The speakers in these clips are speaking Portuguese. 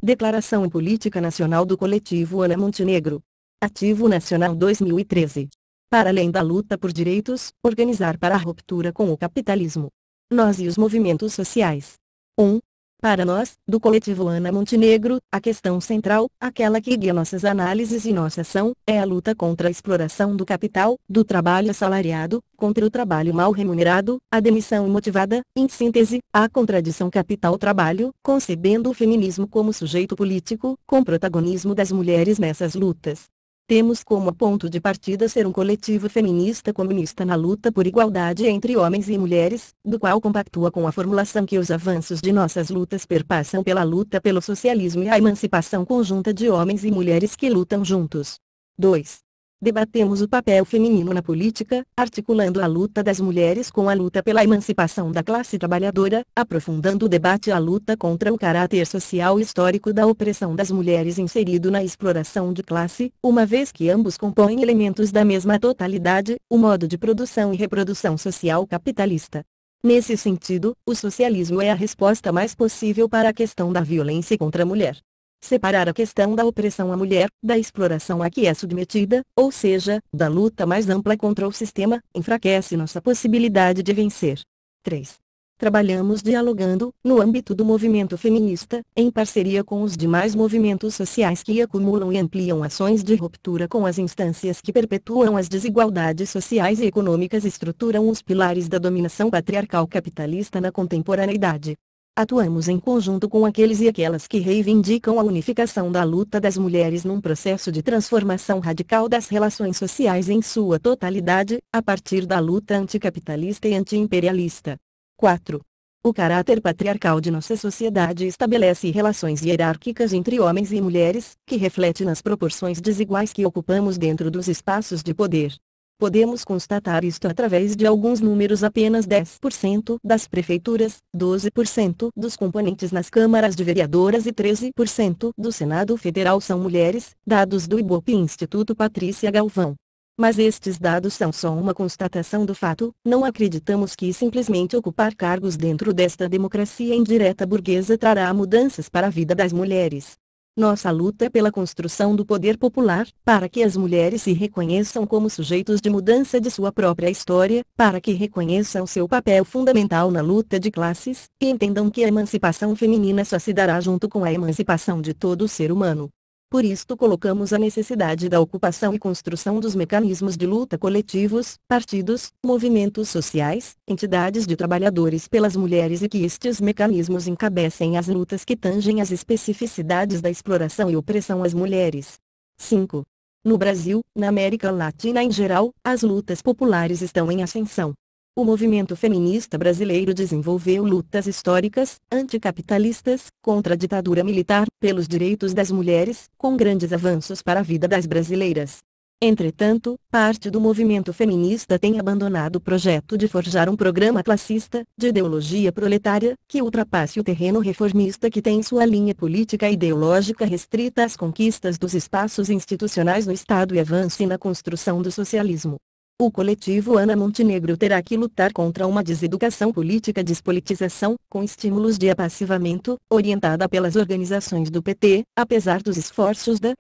Declaração Política Nacional do Coletivo Ana Montenegro. Ativo Nacional 2013. Para além da luta por direitos, organizar para a ruptura com o capitalismo. Nós e os movimentos sociais. 1. Para nós, do coletivo Ana Montenegro, a questão central, aquela que guia nossas análises e nossa ação, é a luta contra a exploração do capital, do trabalho assalariado, contra o trabalho mal remunerado, a demissão imotivada, em síntese, a contradição capital-trabalho, concebendo o feminismo como sujeito político, com protagonismo das mulheres nessas lutas. Temos como ponto de partida ser um coletivo feminista comunista na luta por igualdade entre homens e mulheres, do qual compactua com a formulação que os avanços de nossas lutas perpassam pela luta pelo socialismo e a emancipação conjunta de homens e mulheres que lutam juntos. 2. Debatemos o papel feminino na política, articulando a luta das mulheres com a luta pela emancipação da classe trabalhadora, aprofundando o debate à luta contra o caráter social e histórico da opressão das mulheres inserido na exploração de classe, uma vez que ambos compõem elementos da mesma totalidade, o modo de produção e reprodução social capitalista. Nesse sentido, o socialismo é a resposta mais possível para a questão da violência contra a mulher. Separar a questão da opressão à mulher, da exploração a que é submetida, ou seja, da luta mais ampla contra o sistema, enfraquece nossa possibilidade de vencer. 3. Trabalhamos dialogando, no âmbito do movimento feminista, em parceria com os demais movimentos sociais que acumulam e ampliam ações de ruptura com as instâncias que perpetuam as desigualdades sociais e econômicas e estruturam os pilares da dominação patriarcal capitalista na contemporaneidade. Atuamos em conjunto com aqueles e aquelas que reivindicam a unificação da luta das mulheres num processo de transformação radical das relações sociais em sua totalidade, a partir da luta anticapitalista e antiimperialista. 4. O caráter patriarcal de nossa sociedade estabelece relações hierárquicas entre homens e mulheres, que reflete nas proporções desiguais que ocupamos dentro dos espaços de poder. Podemos constatar isto através de alguns números: apenas 10% das prefeituras, 12% dos componentes nas câmaras de vereadoras e 13% do Senado Federal são mulheres, dados do Ibope Instituto Patrícia Galvão. Mas estes dados são só uma constatação do fato, não acreditamos que simplesmente ocupar cargos dentro desta democracia indireta burguesa trará mudanças para a vida das mulheres. Nossa luta é pela construção do poder popular, para que as mulheres se reconheçam como sujeitos de mudança de sua própria história, para que reconheçam seu papel fundamental na luta de classes, e entendam que a emancipação feminina só se dará junto com a emancipação de todo o ser humano. Por isto colocamos a necessidade da ocupação e construção dos mecanismos de luta coletivos, partidos, movimentos sociais, entidades de trabalhadores pelas mulheres e que estes mecanismos encabecem as lutas que tangem as especificidades da exploração e opressão às mulheres. 5. No Brasil, na América Latina em geral, as lutas populares estão em ascensão. O movimento feminista brasileiro desenvolveu lutas históricas, anticapitalistas, contra a ditadura militar, pelos direitos das mulheres, com grandes avanços para a vida das brasileiras. Entretanto, parte do movimento feminista tem abandonado o projeto de forjar um programa classista, de ideologia proletária, que ultrapasse o terreno reformista que tem sua linha política e ideológica restrita às conquistas dos espaços institucionais no Estado e avance na construção do socialismo. O coletivo Ana Montenegro terá que lutar contra uma deseducação política, despolitização, com estímulos de apassivamento, orientada pelas organizações do PT, apesar dos esforços da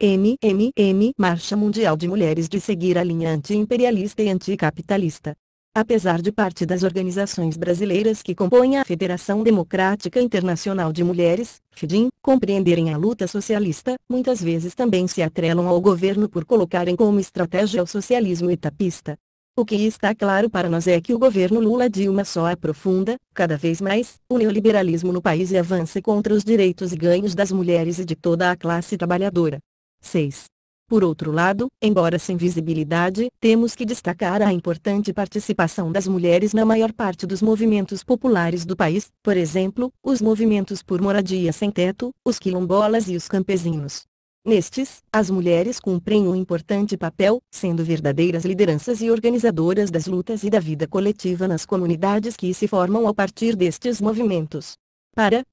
Marcha Mundial de Mulheres de seguir a linha anti-imperialista e anticapitalista. Apesar de parte das organizações brasileiras que compõem a Federação Democrática Internacional de Mulheres, FEDIM, compreenderem a luta socialista, muitas vezes também se atrelam ao governo por colocarem como estratégia o socialismo etapista. O que está claro para nós é que o governo Lula-Dilma só aprofunda, cada vez mais, o neoliberalismo no país e avança contra os direitos e ganhos das mulheres e de toda a classe trabalhadora. 6. Por outro lado, embora sem visibilidade, temos que destacar a importante participação das mulheres na maior parte dos movimentos populares do país, por exemplo, os movimentos por moradia sem teto, os quilombolas e os campesinos. Nestes, as mulheres cumprem um importante papel, sendo verdadeiras lideranças e organizadoras das lutas e da vida coletiva nas comunidades que se formam a partir destes movimentos.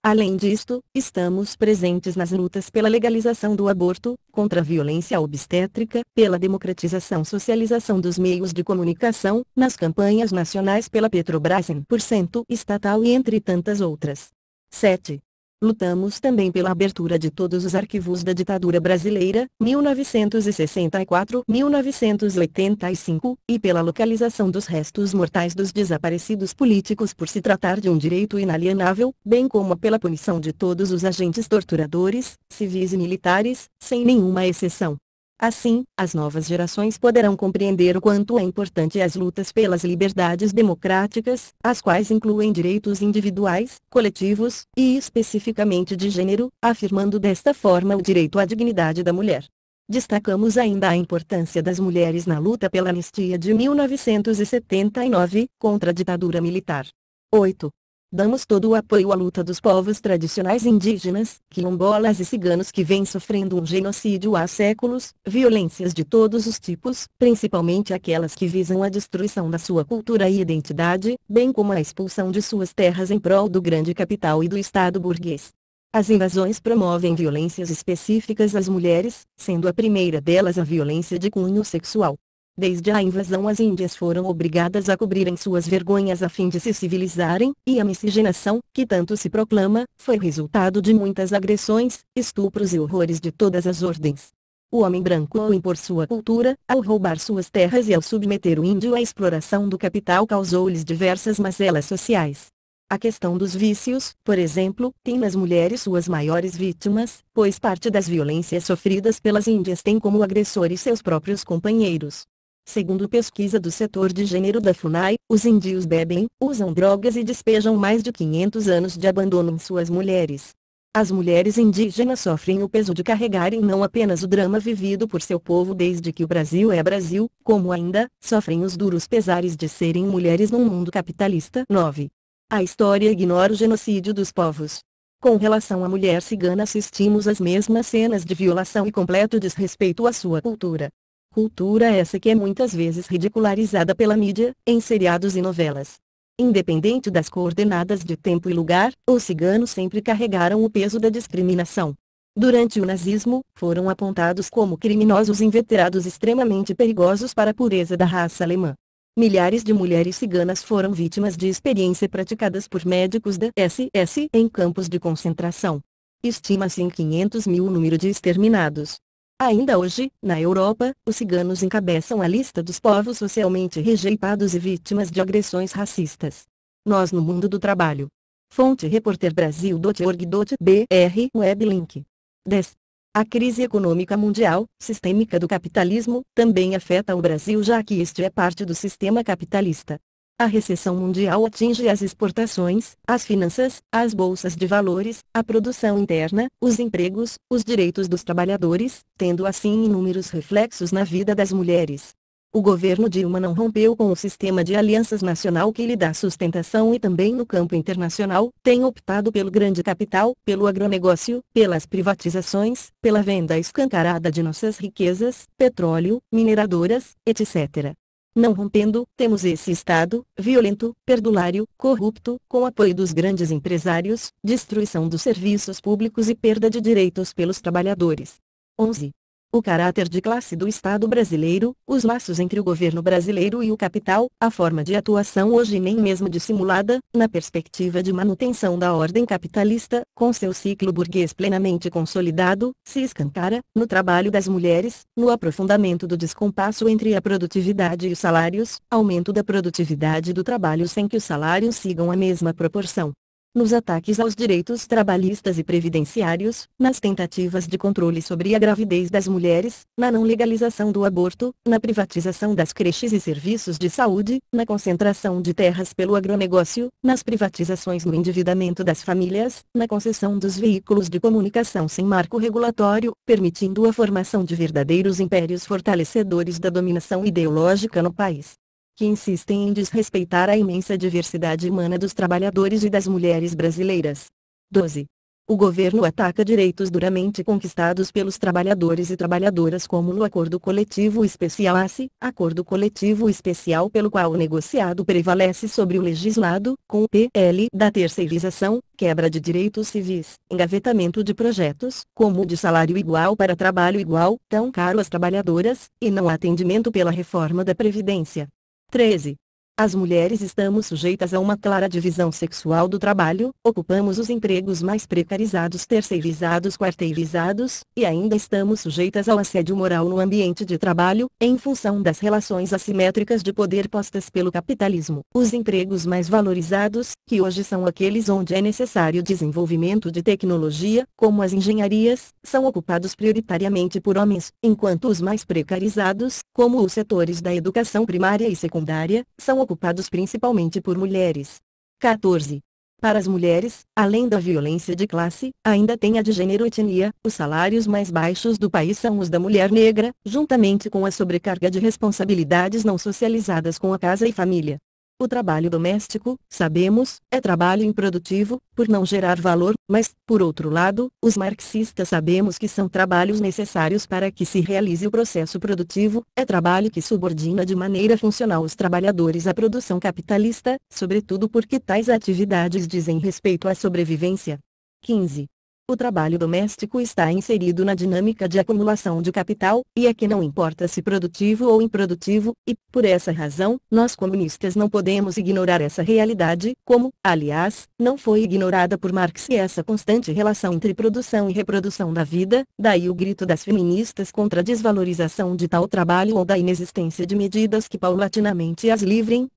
Além disto, estamos presentes nas lutas pela legalização do aborto, contra a violência obstétrica, pela democratização e socialização dos meios de comunicação, nas campanhas nacionais pela Petrobras 100% estatal e entre tantas outras. 7. Lutamos também pela abertura de todos os arquivos da ditadura brasileira, 1964-1985, e pela localização dos restos mortais dos desaparecidos políticos por se tratar de um direito inalienável, bem como pela punição de todos os agentes torturadores, civis e militares, sem nenhuma exceção. Assim, as novas gerações poderão compreender o quanto é importante as lutas pelas liberdades democráticas, as quais incluem direitos individuais, coletivos, e especificamente de gênero, afirmando desta forma o direito à dignidade da mulher. Destacamos ainda a importância das mulheres na luta pela anistia de 1979, contra a ditadura militar. 8. Damos todo o apoio à luta dos povos tradicionais indígenas, quilombolas e ciganos que vêm sofrendo um genocídio há séculos, violências de todos os tipos, principalmente aquelas que visam a destruição da sua cultura e identidade, bem como a expulsão de suas terras em prol do grande capital e do Estado burguês. As invasões promovem violências específicas às mulheres, sendo a primeira delas a violência de cunho sexual. Desde a invasão as índias foram obrigadas a cobrirem suas vergonhas a fim de se civilizarem, e a miscigenação, que tanto se proclama, foi resultado de muitas agressões, estupros e horrores de todas as ordens. O homem branco ao impor sua cultura, ao roubar suas terras e ao submeter o índio à exploração do capital causou-lhes diversas mazelas sociais. A questão dos vícios, por exemplo, tem nas mulheres suas maiores vítimas, pois parte das violências sofridas pelas índias tem como agressores seus próprios companheiros. Segundo pesquisa do setor de gênero da FUNAI, os índios bebem, usam drogas e despejam mais de 500 anos de abandono em suas mulheres. As mulheres indígenas sofrem o peso de carregarem não apenas o drama vivido por seu povo desde que o Brasil é Brasil, como ainda, sofrem os duros pesares de serem mulheres num mundo capitalista. 9. A história ignora o genocídio dos povos. Com relação à mulher cigana assistimos às mesmas cenas de violação e completo desrespeito à sua cultura. Cultura essa que é muitas vezes ridicularizada pela mídia, em seriados e novelas. Independente das coordenadas de tempo e lugar, os ciganos sempre carregaram o peso da discriminação. Durante o nazismo, foram apontados como criminosos inveterados extremamente perigosos para a pureza da raça alemã. Milhares de mulheres ciganas foram vítimas de experiências praticadas por médicos da SS em campos de concentração. Estima-se em 500 mil o número de exterminados. Ainda hoje, na Europa, os ciganos encabeçam a lista dos povos socialmente rejeitados e vítimas de agressões racistas. Nós no mundo do trabalho. Fonte reporterbrasil.org.br Weblink. 10. A crise econômica mundial, sistêmica do capitalismo, também afeta o Brasil já que este é parte do sistema capitalista. A recessão mundial atinge as exportações, as finanças, as bolsas de valores, a produção interna, os empregos, os direitos dos trabalhadores, tendo assim inúmeros reflexos na vida das mulheres. O governo Dilma não rompeu com o sistema de alianças nacional que lhe dá sustentação e também no campo internacional, tem optado pelo grande capital, pelo agronegócio, pelas privatizações, pela venda escancarada de nossas riquezas, petróleo, mineradoras, etc. Não rompendo, temos esse Estado, violento, perdulário, corrupto, com apoio dos grandes empresários, destruição dos serviços públicos e perda de direitos pelos trabalhadores. 11. O caráter de classe do Estado brasileiro, os laços entre o governo brasileiro e o capital, a forma de atuação hoje nem mesmo dissimulada, na perspectiva de manutenção da ordem capitalista, com seu ciclo burguês plenamente consolidado, se escancara, no trabalho das mulheres, no aprofundamento do descompasso entre a produtividade e os salários, aumento da produtividade do trabalho sem que os salários sigam a mesma proporção. Nos ataques aos direitos trabalhistas e previdenciários, nas tentativas de controle sobre a gravidez das mulheres, na não legalização do aborto, na privatização das creches e serviços de saúde, na concentração de terras pelo agronegócio, nas privatizações no endividamento das famílias, na concessão dos veículos de comunicação sem marco regulatório, permitindo a formação de verdadeiros impérios fortalecedores da dominação ideológica no país, que insistem em desrespeitar a imensa diversidade humana dos trabalhadores e das mulheres brasileiras. 12. O governo ataca direitos duramente conquistados pelos trabalhadores e trabalhadoras como no Acordo Coletivo Especial ACE, Acordo Coletivo Especial pelo qual o negociado prevalece sobre o legislado, com o PL da terceirização, quebra de direitos civis, engavetamento de projetos, como o de salário igual para trabalho igual, tão caro às trabalhadoras, e não atendimento pela reforma da Previdência. 13. As mulheres estamos sujeitas a uma clara divisão sexual do trabalho, ocupamos os empregos mais precarizados, terceirizados, quarteirizados, e ainda estamos sujeitas ao assédio moral no ambiente de trabalho, em função das relações assimétricas de poder postas pelo capitalismo. Os empregos mais valorizados, que hoje são aqueles onde é necessário desenvolvimento de tecnologia, como as engenharias, são ocupados prioritariamente por homens, enquanto os mais precarizados, como os setores da educação primária e secundária, são ocupados principalmente por mulheres. 14. Para as mulheres, além da violência de classe, ainda tem a de gênero e etnia. Os salários mais baixos do país são os da mulher negra, juntamente com a sobrecarga de responsabilidades não socializadas com a casa e família. O trabalho doméstico, sabemos, é trabalho improdutivo, por não gerar valor, mas, por outro lado, os marxistas sabemos que são trabalhos necessários para que se realize o processo produtivo, é trabalho que subordina de maneira funcional os trabalhadores à produção capitalista, sobretudo porque tais atividades dizem respeito à sobrevivência. 15. O trabalho doméstico está inserido na dinâmica de acumulação de capital, e é que não importa se produtivo ou improdutivo, e, por essa razão, nós comunistas não podemos ignorar essa realidade, como, aliás, não foi ignorada por Marx essa constante relação entre produção e reprodução da vida, daí o grito das feministas contra a desvalorização de tal trabalho ou da inexistência de medidas que paulatinamente as livrem,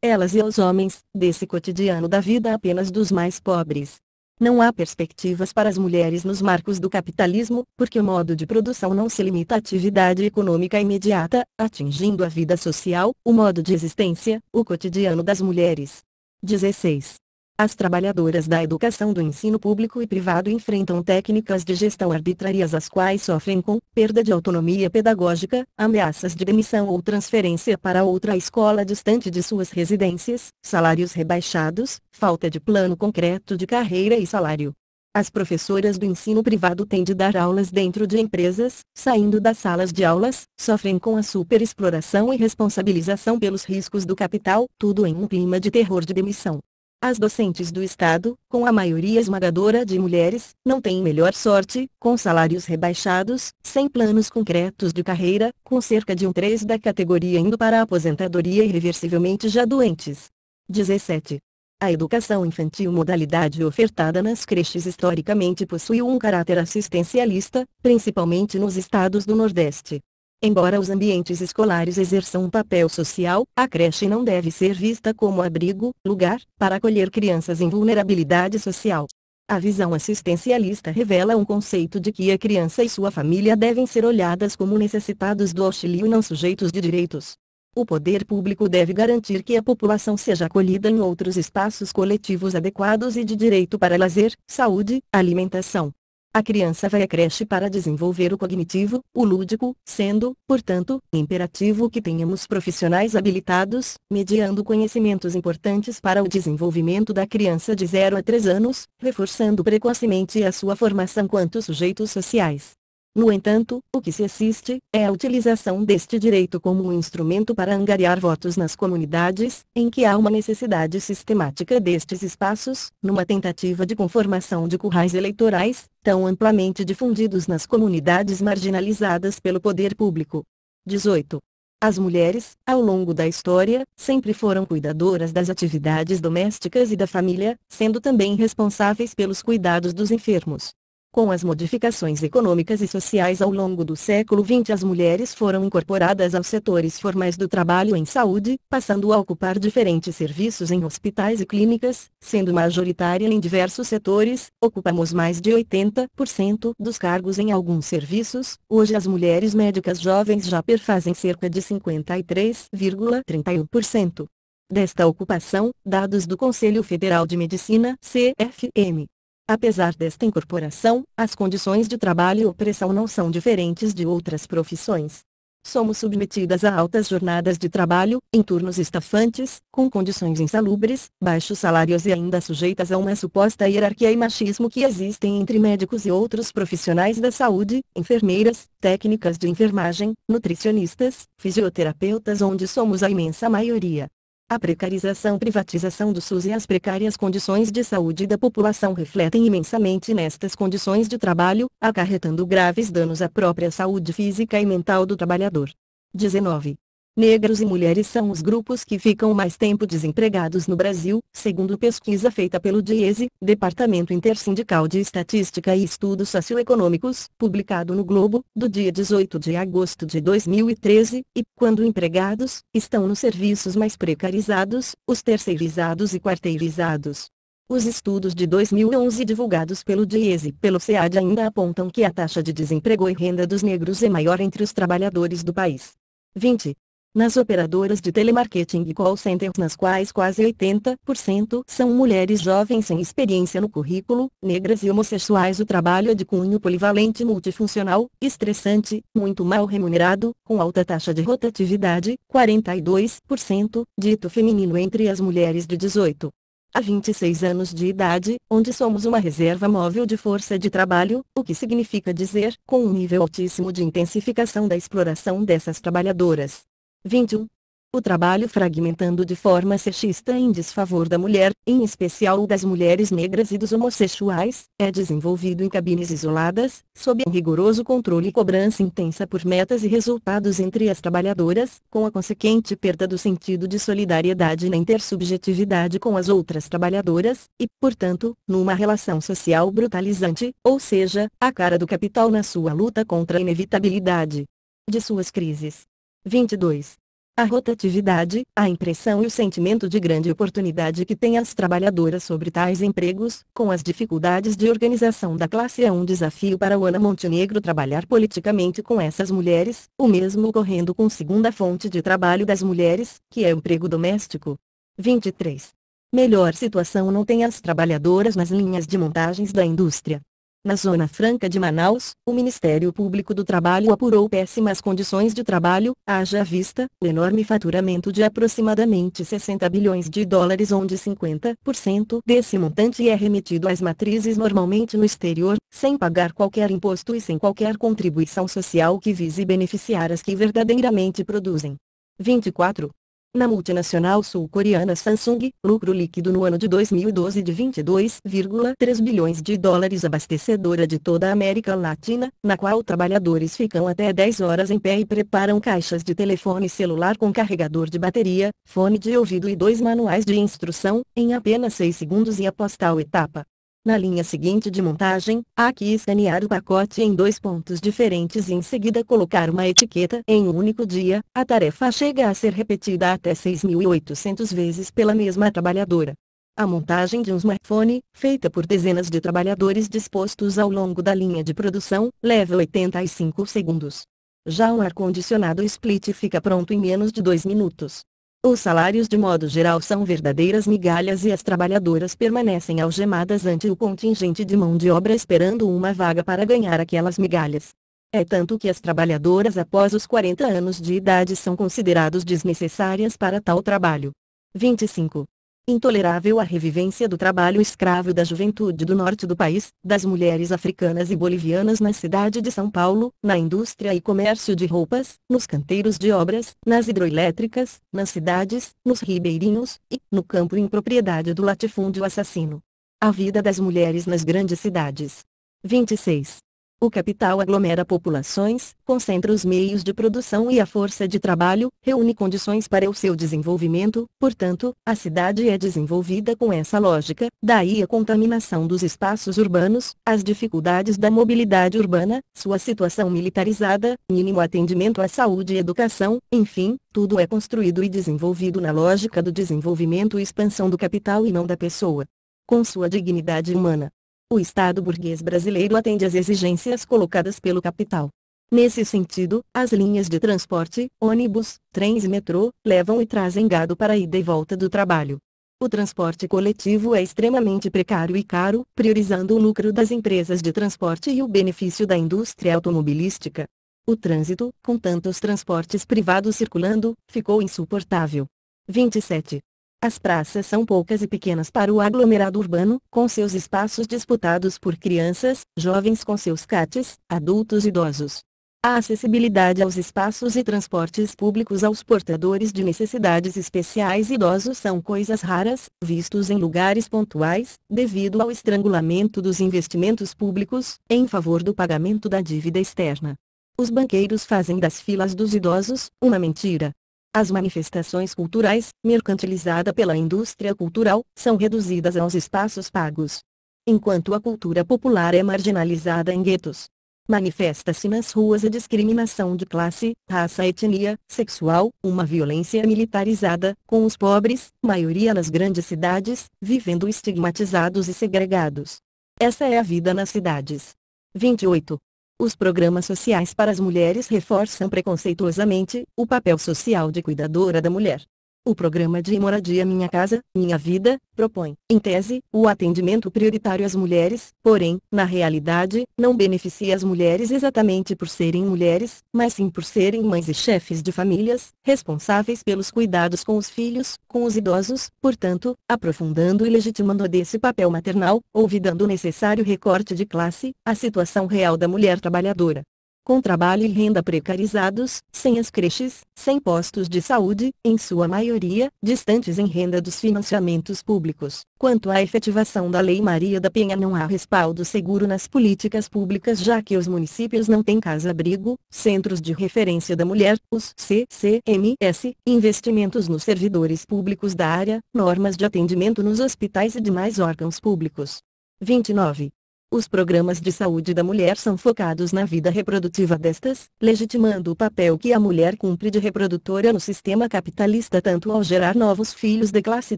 elas e aos homens, desse cotidiano da vida apenas dos mais pobres. Não há perspectivas para as mulheres nos marcos do capitalismo, porque o modo de produção não se limita à atividade econômica imediata, atingindo a vida social, o modo de existência, o cotidiano das mulheres. 16. As trabalhadoras da educação do ensino público e privado enfrentam técnicas de gestão arbitrárias as quais sofrem com perda de autonomia pedagógica, ameaças de demissão ou transferência para outra escola distante de suas residências, salários rebaixados, falta de plano concreto de carreira e salário. As professoras do ensino privado têm de dar aulas dentro de empresas, saindo das salas de aulas, sofrem com a superexploração e responsabilização pelos riscos do capital, tudo em um clima de terror de demissão. As docentes do Estado, com a maioria esmagadora de mulheres, não têm melhor sorte, com salários rebaixados, sem planos concretos de carreira, com cerca de 1/3 da categoria indo para a aposentadoria irreversivelmente já doentes. 17. A educação infantil modalidade ofertada nas creches historicamente possui um caráter assistencialista, principalmente nos estados do Nordeste. Embora os ambientes escolares exerçam um papel social, a creche não deve ser vista como abrigo, lugar, para acolher crianças em vulnerabilidade social. A visão assistencialista revela um conceito de que a criança e sua família devem ser olhadas como necessitados do auxílio e não sujeitos de direitos. O poder público deve garantir que a população seja acolhida em outros espaços coletivos adequados e de direito para lazer, saúde, alimentação. A criança vai à creche para desenvolver o cognitivo, o lúdico, sendo, portanto, imperativo que tenhamos profissionais habilitados, mediando conhecimentos importantes para o desenvolvimento da criança de 0 a 3 anos, reforçando precocemente a sua formação quanto sujeitos sociais. No entanto, o que se assiste é a utilização deste direito como um instrumento para angariar votos nas comunidades, em que há uma necessidade sistemática destes espaços, numa tentativa de conformação de currais eleitorais, tão amplamente difundidos nas comunidades marginalizadas pelo poder público. 18. As mulheres, ao longo da história, sempre foram cuidadoras das atividades domésticas e da família, sendo também responsáveis pelos cuidados dos enfermos. Com as modificações econômicas e sociais ao longo do século XX, as mulheres foram incorporadas aos setores formais do trabalho em saúde, passando a ocupar diferentes serviços em hospitais e clínicas, sendo majoritária em diversos setores. Ocupamos mais de 80% dos cargos em alguns serviços. Hoje as mulheres médicas jovens já perfazem cerca de 53,31% desta ocupação, dados do Conselho Federal de Medicina, CFM. Apesar desta incorporação, as condições de trabalho e opressão não são diferentes de outras profissões. Somos submetidas a altas jornadas de trabalho, em turnos estafantes, com condições insalubres, baixos salários e ainda sujeitas a uma suposta hierarquia e machismo que existem entre médicos e outros profissionais da saúde, enfermeiras, técnicas de enfermagem, nutricionistas, fisioterapeutas, onde somos a imensa maioria. A precarização e privatização do SUS e as precárias condições de saúde da população refletem imensamente nestas condições de trabalho, acarretando graves danos à própria saúde física e mental do trabalhador. 19. Negros e mulheres são os grupos que ficam mais tempo desempregados no Brasil, segundo pesquisa feita pelo DIESE, Departamento Intersindical de Estatística e Estudos Socioeconômicos, publicado no Globo, do dia 18 de agosto de 2013, e, quando empregados, estão nos serviços mais precarizados, os terceirizados e quarteirizados. Os estudos de 2011 divulgados pelo DIESE e pelo SEAD ainda apontam que a taxa de desemprego e renda dos negros é maior entre os trabalhadores do país. 20. Nas operadoras de telemarketing e call centers, nas quais quase 80% são mulheres jovens sem experiência no currículo, negras e homossexuais, o trabalho é de cunho polivalente, multifuncional, estressante, muito mal remunerado, com alta taxa de rotatividade, 42%, dito feminino entre as mulheres de 18 a 26 anos de idade, onde somos uma reserva móvel de força de trabalho, o que significa dizer, com um nível altíssimo de intensificação da exploração dessas trabalhadoras. 21. O trabalho fragmentando de forma sexista em desfavor da mulher, em especial o das mulheres negras e dos homossexuais, é desenvolvido em cabines isoladas, sob um rigoroso controle e cobrança intensa por metas e resultados entre as trabalhadoras, com a consequente perda do sentido de solidariedade na intersubjetividade com as outras trabalhadoras, e, portanto, numa relação social brutalizante, ou seja, a cara do capital na sua luta contra a inevitabilidade de suas crises. 22. A rotatividade, a impressão e o sentimento de grande oportunidade que têm as trabalhadoras sobre tais empregos, com as dificuldades de organização da classe, é um desafio para Ana Montenegro trabalhar politicamente com essas mulheres, o mesmo ocorrendo com segunda fonte de trabalho das mulheres, que é o emprego doméstico. 23. Melhor situação não tem as trabalhadoras nas linhas de montagens da indústria. Na Zona Franca de Manaus, o Ministério Público do Trabalho apurou péssimas condições de trabalho, haja vista o enorme faturamento de aproximadamente 60 bilhões de dólares, onde 50% desse montante é remetido às matrizes normalmente no exterior, sem pagar qualquer imposto e sem qualquer contribuição social que vise beneficiar as que verdadeiramente produzem. 24. Na multinacional sul-coreana Samsung, lucro líquido no ano de 2012 de 22,3 bilhões de dólares, abastecedora de toda a América Latina, na qual trabalhadores ficam até 10 horas em pé e preparam caixas de telefone celular com carregador de bateria, fone de ouvido e 2 manuais de instrução, em apenas 6 segundos, e após tal etapa, na linha seguinte de montagem, há que escanear o pacote em 2 pontos diferentes e em seguida colocar uma etiqueta. Em um único dia, a tarefa chega a ser repetida até 6.800 vezes pela mesma trabalhadora. A montagem de um smartphone, feita por dezenas de trabalhadores dispostos ao longo da linha de produção, leva 85 segundos. Já um ar-condicionado split fica pronto em menos de 2 minutos. Os salários de modo geral são verdadeiras migalhas e as trabalhadoras permanecem algemadas ante o contingente de mão de obra esperando uma vaga para ganhar aquelas migalhas. É tanto que as trabalhadoras após os 40 anos de idade são consideradas desnecessárias para tal trabalho. 25. Intolerável a revivência do trabalho escravo da juventude do norte do país, das mulheres africanas e bolivianas na cidade de São Paulo, na indústria e comércio de roupas, nos canteiros de obras, nas hidroelétricas, nas cidades, nos ribeirinhos, e, no campo em propriedade do latifúndio assassino. A vida das mulheres nas grandes cidades. 26. O capital aglomera populações, concentra os meios de produção e a força de trabalho, reúne condições para o seu desenvolvimento, portanto, a cidade é desenvolvida com essa lógica, daí a contaminação dos espaços urbanos, as dificuldades da mobilidade urbana, sua situação militarizada, mínimo atendimento à saúde e educação, enfim, tudo é construído e desenvolvido na lógica do desenvolvimento e expansão do capital e não da pessoa. Com sua dignidade humana, o Estado burguês brasileiro atende às exigências colocadas pelo capital. Nesse sentido, as linhas de transporte, ônibus, trens e metrô, levam e trazem gado para a ida e volta do trabalho. O transporte coletivo é extremamente precário e caro, priorizando o lucro das empresas de transporte e o benefício da indústria automobilística. O trânsito, com tantos transportes privados circulando, ficou insuportável. 27. As praças são poucas e pequenas para o aglomerado urbano, com seus espaços disputados por crianças, jovens com seus CATs, adultos e idosos. A acessibilidade aos espaços e transportes públicos aos portadores de necessidades especiais e idosos são coisas raras, vistos em lugares pontuais, devido ao estrangulamento dos investimentos públicos, em favor do pagamento da dívida externa. Os banqueiros fazem das filas dos idosos uma mentira. As manifestações culturais, mercantilizadas pela indústria cultural, são reduzidas aos espaços pagos. Enquanto a cultura popular é marginalizada em guetos. Manifesta-se nas ruas a discriminação de classe, raça, etnia, sexual, uma violência militarizada, com os pobres, maioria nas grandes cidades, vivendo estigmatizados e segregados. Essa é a vida nas cidades. 28. Os programas sociais para as mulheres reforçam preconceituosamente o papel social de cuidadora da mulher. O programa de moradia Minha Casa, Minha Vida, propõe, em tese, o atendimento prioritário às mulheres, porém, na realidade, não beneficia as mulheres exatamente por serem mulheres, mas sim por serem mães e chefes de famílias, responsáveis pelos cuidados com os filhos, com os idosos, portanto, aprofundando e legitimando desse papel maternal, olvidando o necessário recorte de classe, a situação real da mulher trabalhadora. Com trabalho e renda precarizados, sem as creches, sem postos de saúde, em sua maioria, distantes em renda dos financiamentos públicos. Quanto à efetivação da Lei Maria da Penha, não há respaldo seguro nas políticas públicas, já que os municípios não têm casa-abrigo, centros de referência da mulher, os CCMS, investimentos nos servidores públicos da área, normas de atendimento nos hospitais e demais órgãos públicos. 29. Os programas de saúde da mulher são focados na vida reprodutiva destas, legitimando o papel que a mulher cumpre de reprodutora no sistema capitalista, tanto ao gerar novos filhos de classe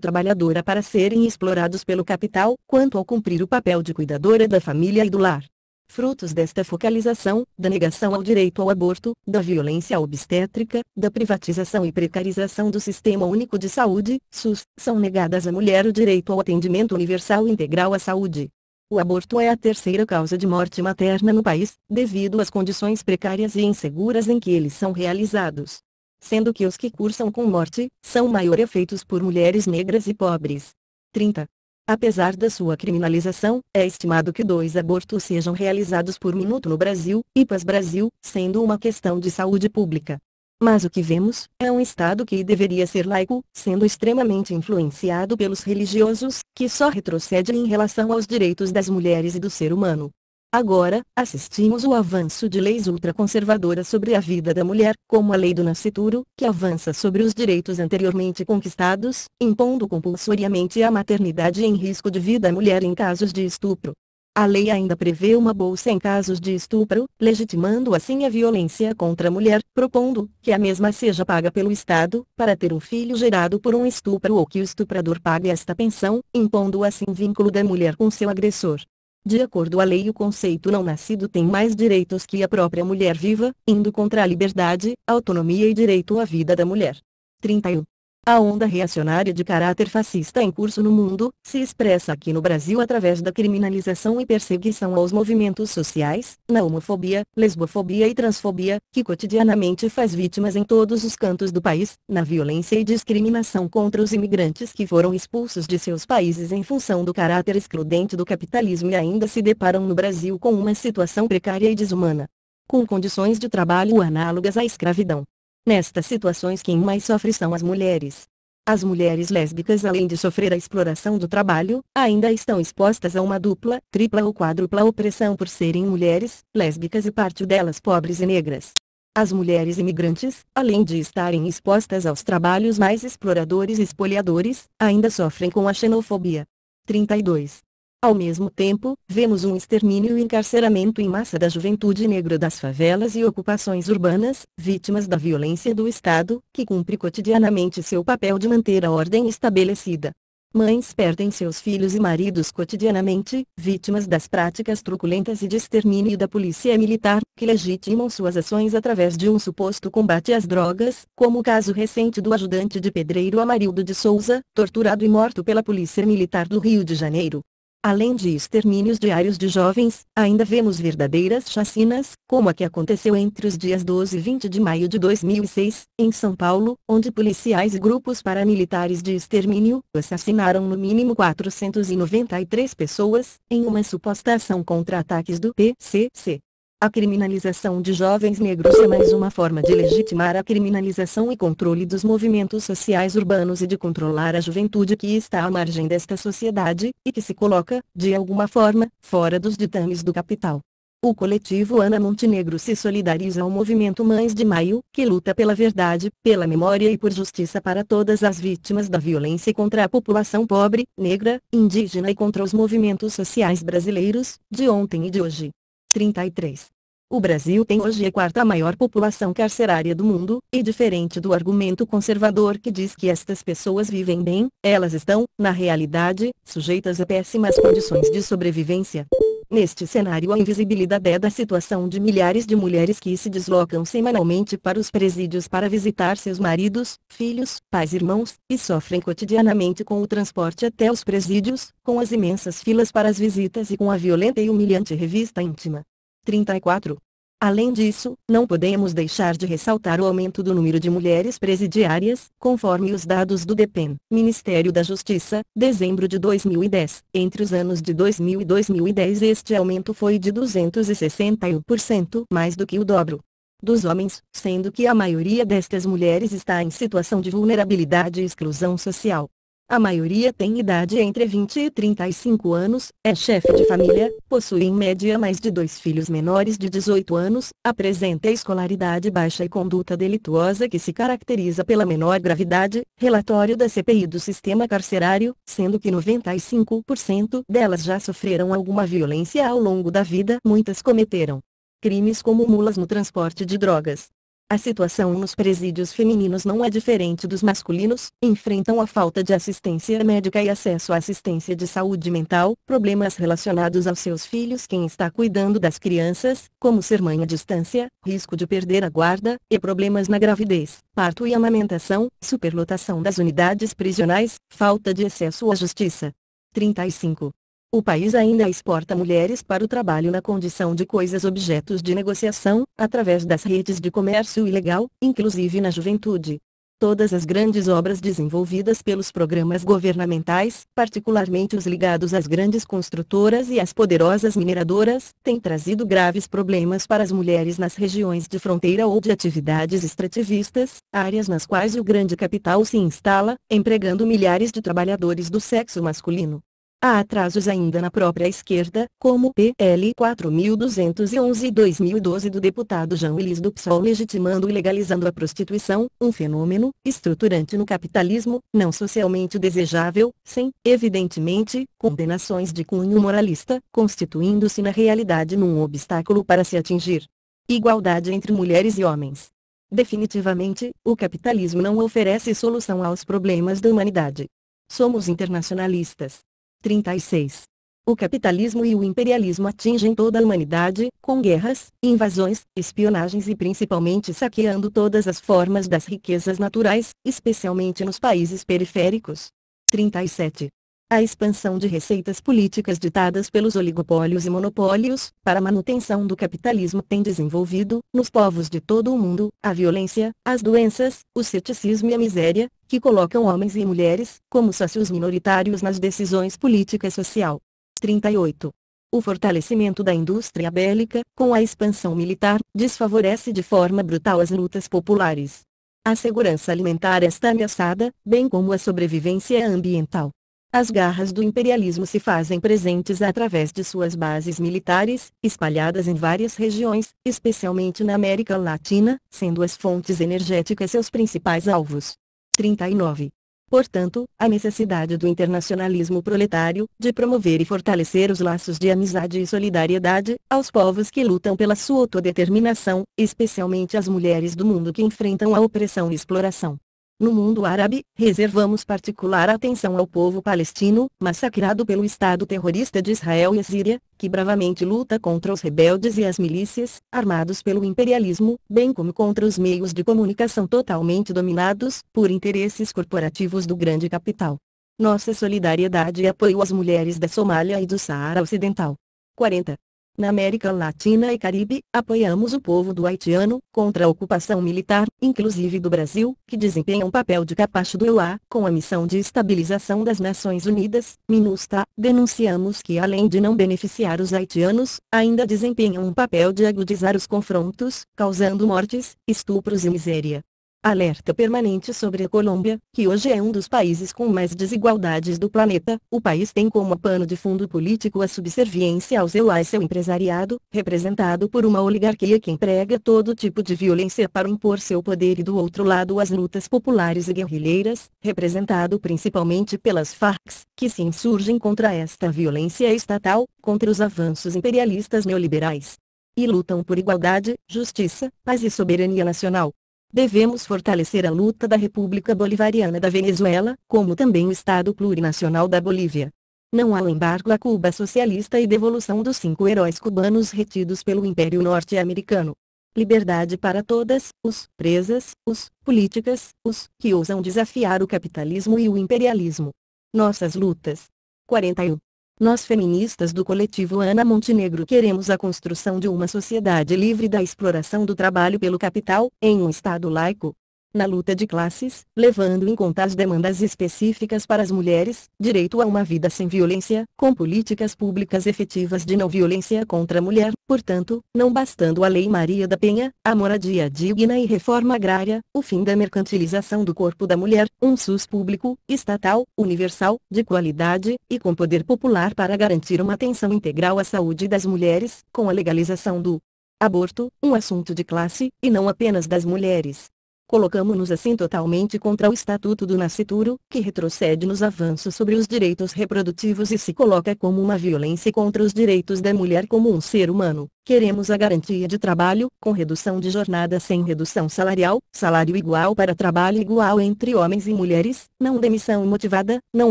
trabalhadora para serem explorados pelo capital, quanto ao cumprir o papel de cuidadora da família e do lar. Frutos desta focalização, da negação ao direito ao aborto, da violência obstétrica, da privatização e precarização do Sistema Único de Saúde, SUS, são negadas à mulher o direito ao atendimento universal e integral à saúde. O aborto é a terceira causa de morte materna no país, devido às condições precárias e inseguras em que eles são realizados. Sendo que os que cursam com morte, são maioria feitos por mulheres negras e pobres. 30. Apesar da sua criminalização, é estimado que 2 abortos sejam realizados por minuto no Brasil, IPAS Brasil, sendo uma questão de saúde pública. Mas o que vemos, é um Estado que deveria ser laico, sendo extremamente influenciado pelos religiosos, que só retrocede em relação aos direitos das mulheres e do ser humano. Agora, assistimos o avanço de leis ultraconservadoras sobre a vida da mulher, como a Lei do Nascituro, que avança sobre os direitos anteriormente conquistados, impondo compulsoriamente a maternidade em risco de vida à mulher em casos de estupro. A lei ainda prevê uma bolsa em casos de estupro, legitimando assim a violência contra a mulher, propondo que a mesma seja paga pelo Estado, para ter um filho gerado por um estupro, ou que o estuprador pague esta pensão, impondo assim vínculo da mulher com seu agressor. De acordo com a lei, o conceito não nascido tem mais direitos que a própria mulher viva, indo contra a liberdade, autonomia e direito à vida da mulher. 31. A onda reacionária de caráter fascista em curso no mundo, se expressa aqui no Brasil através da criminalização e perseguição aos movimentos sociais, na homofobia, lesbofobia e transfobia, que cotidianamente faz vítimas em todos os cantos do país, na violência e discriminação contra os imigrantes que foram expulsos de seus países em função do caráter excludente do capitalismo e ainda se deparam no Brasil com uma situação precária e desumana, com condições de trabalho análogas à escravidão. Nestas situações quem mais sofre são as mulheres. As mulheres lésbicas, além de sofrer a exploração do trabalho, ainda estão expostas a uma dupla, tripla ou quádrupla opressão por serem mulheres, lésbicas e parte delas pobres e negras. As mulheres imigrantes, além de estarem expostas aos trabalhos mais exploradores e espoliadores, ainda sofrem com a xenofobia. 32. Ao mesmo tempo, vemos um extermínio e encarceramento em massa da juventude negra das favelas e ocupações urbanas, vítimas da violência do Estado, que cumpre cotidianamente seu papel de manter a ordem estabelecida. Mães perdem seus filhos e maridos cotidianamente, vítimas das práticas truculentas e de extermínio da polícia militar, que legitimam suas ações através de um suposto combate às drogas, como o caso recente do ajudante de pedreiro Amarildo de Souza, torturado e morto pela polícia militar do Rio de Janeiro. Além de extermínios diários de jovens, ainda vemos verdadeiras chacinas, como a que aconteceu entre os dias 12 e 20 de maio de 2006, em São Paulo, onde policiais e grupos paramilitares de extermínio assassinaram no mínimo 493 pessoas, em uma suposta ação contra ataques do PCC. A criminalização de jovens negros é mais uma forma de legitimar a criminalização e controle dos movimentos sociais urbanos e de controlar a juventude que está à margem desta sociedade, e que se coloca, de alguma forma, fora dos ditames do capital. O coletivo Ana Montenegro se solidariza ao movimento Mães de Maio, que luta pela verdade, pela memória e por justiça para todas as vítimas da violência contra a população pobre, negra, indígena e contra os movimentos sociais brasileiros, de ontem e de hoje. 33. O Brasil tem hoje a quarta maior população carcerária do mundo, e diferente do argumento conservador que diz que estas pessoas vivem bem, elas estão, na realidade, sujeitas a péssimas condições de sobrevivência. Neste cenário, a invisibilidade da situação de milhares de mulheres que se deslocam semanalmente para os presídios para visitar seus maridos, filhos, pais e irmãos, e sofrem cotidianamente com o transporte até os presídios, com as imensas filas para as visitas e com a violenta e humilhante revista íntima. 34. Além disso, não podemos deixar de ressaltar o aumento do número de mulheres presidiárias, conforme os dados do DEPEN, Ministério da Justiça, dezembro de 2010. Entre os anos de 2000 e 2010 este aumento foi de 261%, mais do que o dobro dos homens, sendo que a maioria destas mulheres está em situação de vulnerabilidade e exclusão social. A maioria tem idade entre 20 e 35 anos, é chefe de família, possui em média mais de 2 filhos menores de 18 anos, apresenta escolaridade baixa e conduta delituosa que se caracteriza pela menor gravidade, relatório da CPI do sistema carcerário, sendo que 95% delas já sofreram alguma violência ao longo da vida. Muitas cometeram crimes como mulas no transporte de drogas. A situação nos presídios femininos não é diferente dos masculinos, enfrentam a falta de assistência médica e acesso à assistência de saúde mental, problemas relacionados aos seus filhos, quem está cuidando das crianças, como ser mãe à distância, risco de perder a guarda, e problemas na gravidez, parto e amamentação, superlotação das unidades prisionais, falta de acesso à justiça. 35. O país ainda exporta mulheres para o trabalho na condição de coisas objetos de negociação, através das redes de comércio ilegal, inclusive na juventude. Todas as grandes obras desenvolvidas pelos programas governamentais, particularmente os ligados às grandes construtoras e às poderosas mineradoras, têm trazido graves problemas para as mulheres nas regiões de fronteira ou de atividades extrativistas, áreas nas quais o grande capital se instala, empregando milhares de trabalhadores do sexo masculino. Há atrasos ainda na própria esquerda, como o PL 4211 2012 do deputado João Willis do PSOL legitimando e legalizando a prostituição, um fenômeno estruturante no capitalismo, não socialmente desejável, sem, evidentemente, condenações de cunho moralista, constituindo-se na realidade num obstáculo para se atingir igualdade entre mulheres e homens. Definitivamente, o capitalismo não oferece solução aos problemas da humanidade. Somos internacionalistas. 36. O capitalismo e o imperialismo atingem toda a humanidade, com guerras, invasões, espionagens e principalmente saqueando todas as formas das riquezas naturais, especialmente nos países periféricos. 37. A expansão de receitas políticas ditadas pelos oligopólios e monopólios, para a manutenção do capitalismo tem desenvolvido, nos povos de todo o mundo, a violência, as doenças, o ceticismo e a miséria, que colocam homens e mulheres, como sócios minoritários nas decisões políticas social. 38. O fortalecimento da indústria bélica, com a expansão militar, desfavorece de forma brutal as lutas populares. A segurança alimentar está ameaçada, bem como a sobrevivência ambiental. As garras do imperialismo se fazem presentes através de suas bases militares, espalhadas em várias regiões, especialmente na América Latina, sendo as fontes energéticas seus principais alvos. 39. Portanto, a necessidade do internacionalismo proletário, de promover e fortalecer os laços de amizade e solidariedade, aos povos que lutam pela sua autodeterminação, especialmente as mulheres do mundo que enfrentam a opressão e exploração. No mundo árabe, reservamos particular atenção ao povo palestino, massacrado pelo Estado terrorista de Israel e a Síria, que bravamente luta contra os rebeldes e as milícias, armados pelo imperialismo, bem como contra os meios de comunicação totalmente dominados, por interesses corporativos do grande capital. Nossa solidariedade e apoio às mulheres da Somália e do Saara Ocidental. 40. Na América Latina e Caribe, apoiamos o povo do haitiano, contra a ocupação militar, inclusive do Brasil, que desempenha um papel de capacho do EUA, com a missão de estabilização das Nações Unidas, MINUSTAH. Denunciamos que além de não beneficiar os haitianos, ainda desempenham um papel de agudizar os confrontos, causando mortes, estupros e miséria. Alerta permanente sobre a Colômbia, que hoje é um dos países com mais desigualdades do planeta. O país tem como pano de fundo político a subserviência aos EUA e seu empresariado, representado por uma oligarquia que emprega todo tipo de violência para impor seu poder, e do outro lado as lutas populares e guerrilheiras, representado principalmente pelas Farc, que se insurgem contra esta violência estatal, contra os avanços imperialistas neoliberais. E lutam por igualdade, justiça, paz e soberania nacional. Devemos fortalecer a luta da República Bolivariana da Venezuela, como também o Estado Plurinacional da Bolívia. Não há embargo a Cuba socialista e devolução dos 5 heróis cubanos retidos pelo Império Norte-Americano. Liberdade para todas, os presas, os políticas, os que ousam desafiar o capitalismo e o imperialismo. Nossas lutas. 41. Nós feministas do coletivo Ana Montenegro queremos a construção de uma sociedade livre da exploração do trabalho pelo capital, em um Estado laico. Na luta de classes, levando em conta as demandas específicas para as mulheres, direito a uma vida sem violência, com políticas públicas efetivas de não violência contra a mulher, portanto, não bastando a Lei Maria da Penha, a moradia digna e reforma agrária, o fim da mercantilização do corpo da mulher, um SUS público, estatal, universal, de qualidade, e com poder popular para garantir uma atenção integral à saúde das mulheres, com a legalização do aborto, um assunto de classe, e não apenas das mulheres. Colocamos-nos assim totalmente contra o Estatuto do Nascituro, que retrocede nos avanços sobre os direitos reprodutivos e se coloca como uma violência contra os direitos da mulher como um ser humano. Queremos a garantia de trabalho, com redução de jornada sem redução salarial, salário igual para trabalho igual entre homens e mulheres, não demissão imotivada, não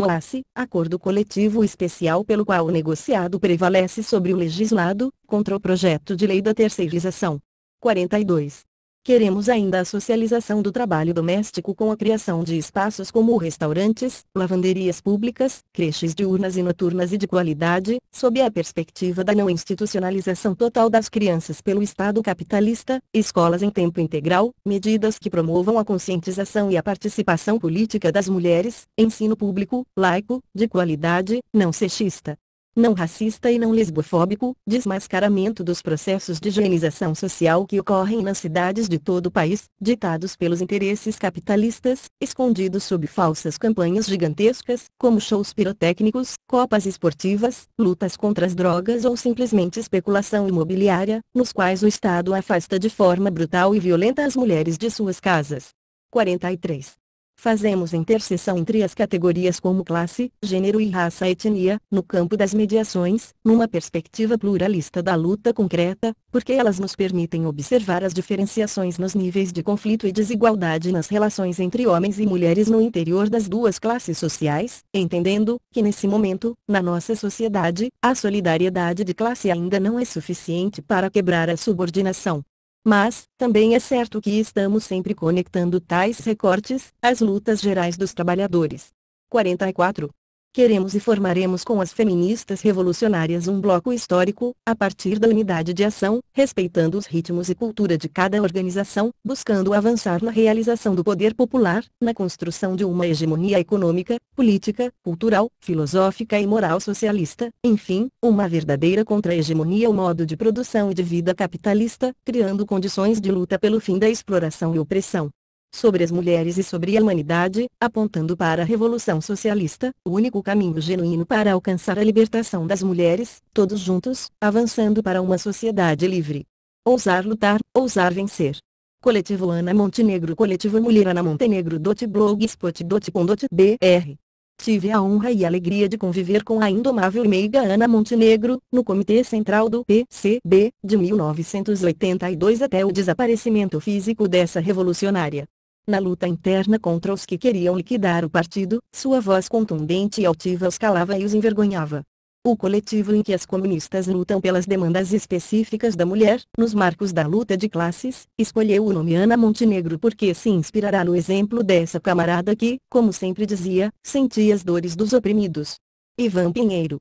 LACE, acordo coletivo especial pelo qual o negociado prevalece sobre o legislado, contra o projeto de lei da terceirização. 42. Queremos ainda a socialização do trabalho doméstico com a criação de espaços como restaurantes, lavanderias públicas, creches diurnas e noturnas e de qualidade, sob a perspectiva da não institucionalização total das crianças pelo Estado capitalista, escolas em tempo integral, medidas que promovam a conscientização e a participação política das mulheres, ensino público, laico, de qualidade, não sexista, não racista e não lesbofóbico, desmascaramento dos processos de higienização social que ocorrem nas cidades de todo o país, ditados pelos interesses capitalistas, escondidos sob falsas campanhas gigantescas, como shows pirotécnicos, copas esportivas, lutas contra as drogas ou simplesmente especulação imobiliária, nos quais o Estado afasta de forma brutal e violenta as mulheres de suas casas. 43. Fazemos interseção entre as categorias como classe, gênero e raça-etnia, no campo das mediações, numa perspectiva pluralista da luta concreta, porque elas nos permitem observar as diferenciações nos níveis de conflito e desigualdade nas relações entre homens e mulheres no interior das duas classes sociais, entendendo que nesse momento, na nossa sociedade, a solidariedade de classe ainda não é suficiente para quebrar a subordinação. Mas, também é certo que estamos sempre conectando tais recortes às lutas gerais dos trabalhadores. 44. Queremos e formaremos com as feministas revolucionárias um bloco histórico, a partir da unidade de ação, respeitando os ritmos e cultura de cada organização, buscando avançar na realização do poder popular, na construção de uma hegemonia econômica, política, cultural, filosófica e moral socialista, enfim, uma verdadeira contra-hegemonia ao modo de produção e de vida capitalista, criando condições de luta pelo fim da exploração e opressão sobre as mulheres e sobre a humanidade, apontando para a Revolução Socialista, o único caminho genuíno para alcançar a libertação das mulheres, todos juntos, avançando para uma sociedade livre. Ousar lutar, ousar vencer. Coletivo Ana Montenegro, Coletivo Mulher Ana Montenegro. blogspot.com.br. Tive a honra e a alegria de conviver com a indomável e meiga Ana Montenegro, no Comitê Central do PCB, de 1982 até o desaparecimento físico dessa revolucionária. Na luta interna contra os que queriam liquidar o partido, sua voz contundente e altiva os calava e os envergonhava. O coletivo em que as comunistas lutam pelas demandas específicas da mulher, nos marcos da luta de classes, escolheu o nome Ana Montenegro porque se inspirará no exemplo dessa camarada que, como sempre dizia, sentia as dores dos oprimidos. Ivan Pinheiro.